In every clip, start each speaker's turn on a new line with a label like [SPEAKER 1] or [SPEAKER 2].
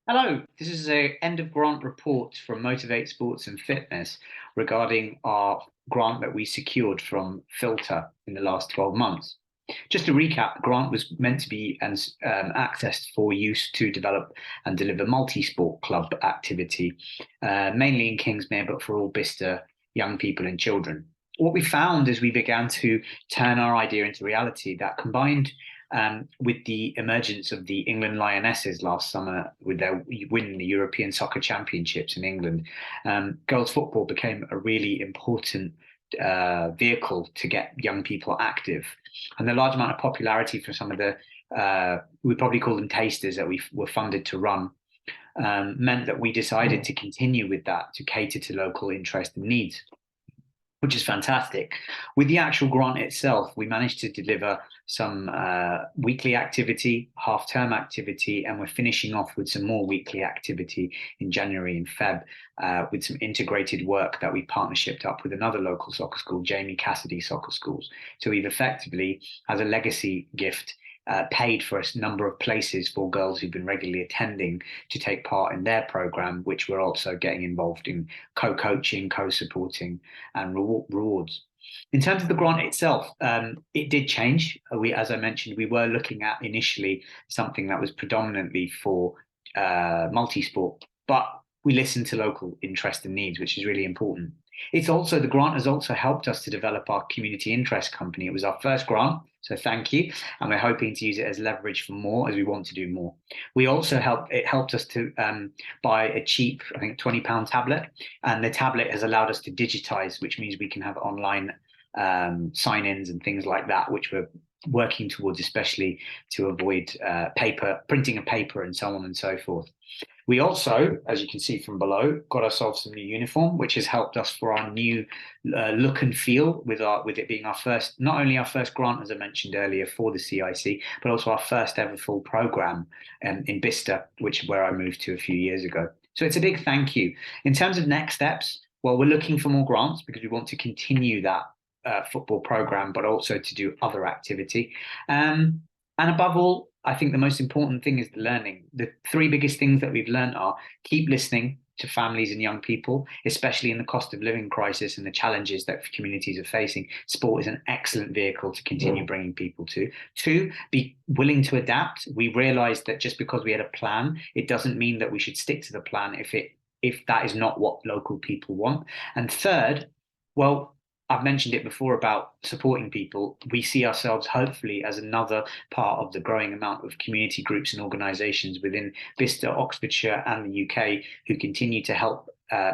[SPEAKER 1] Hello, this is a end of grant report from Motiv8 Sports and Fitness regarding our grant that we secured from Filter in the last 12 months. Just to recap, the grant was meant to be accessed for use to develop and deliver multi-sport club activity, mainly in Kingsmere, but for all Bicester young people and children. What we found as we began to turn our idea into reality, that combined with the emergence of the England Lionesses last summer with their win the European Soccer Championships in England, girls football became a really important vehicle to get young people active. And the large amount of popularity for some of the, we probably call them tasters that we were funded to run, meant that we decided to continue with that to cater to local interest and needs, which is fantastic. With the actual grant itself, we managed to deliver some weekly activity, half-term activity, and we're finishing off with some more weekly activity in January and Feb with some integrated work that we partnershiped up with another local soccer school, Jamie Cassidy Soccer Schools. So we've effectively, as a legacy gift, paid for a number of places for girls who've been regularly attending to take part in their program, which we're also getting involved in co-coaching, co-supporting, and rewards. In terms of the grant itself, it did change. As I mentioned, we were looking at initially something that was predominantly for multi-sport, but we listened to local interest and needs, which is really important. The grant has also helped us to develop our community interest company. It was our first grant, so thank you. And we're hoping to use it as leverage for more as we want to do more. It helped us to buy a cheap, I think, £20 tablet. And the tablet has allowed us to digitize, which means we can have online sign-ins and things like that, which we're working towards, especially to avoid printing of paper and so on and so forth. We also, as you can see from below, got ourselves some new uniform, which has helped us for our new look and feel with it being our first, not only our first grant, as I mentioned earlier, for the CIC, but also our first ever full program in Bicester, where I moved to a few years ago. So it's a big thank you. In terms of next steps, well, we're looking for more grants because we want to continue that football program, but also to do other activity. And above all, I think the most important thing is the learning. The three biggest things that we've learned are keep listening to families and young people, especially in the cost of living crisis and the challenges that communities are facing. Sport is an excellent vehicle to continue bringing people to. Two, be willing to adapt. We realized that just because we had a plan, it doesn't mean that we should stick to the plan if that is not what local people want. And third, well, I've mentioned it before about supporting people. We see ourselves hopefully as another part of the growing amount of community groups and organisations within Bicester, Oxfordshire, and the UK who continue to help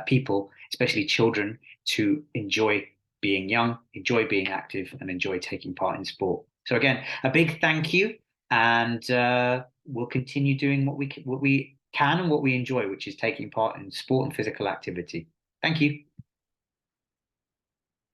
[SPEAKER 1] people, especially children, to enjoy being young, enjoy being active, and enjoy taking part in sport. So again, a big thank you, and we'll continue doing what we can and what we enjoy, which is taking part in sport and physical activity. Thank you.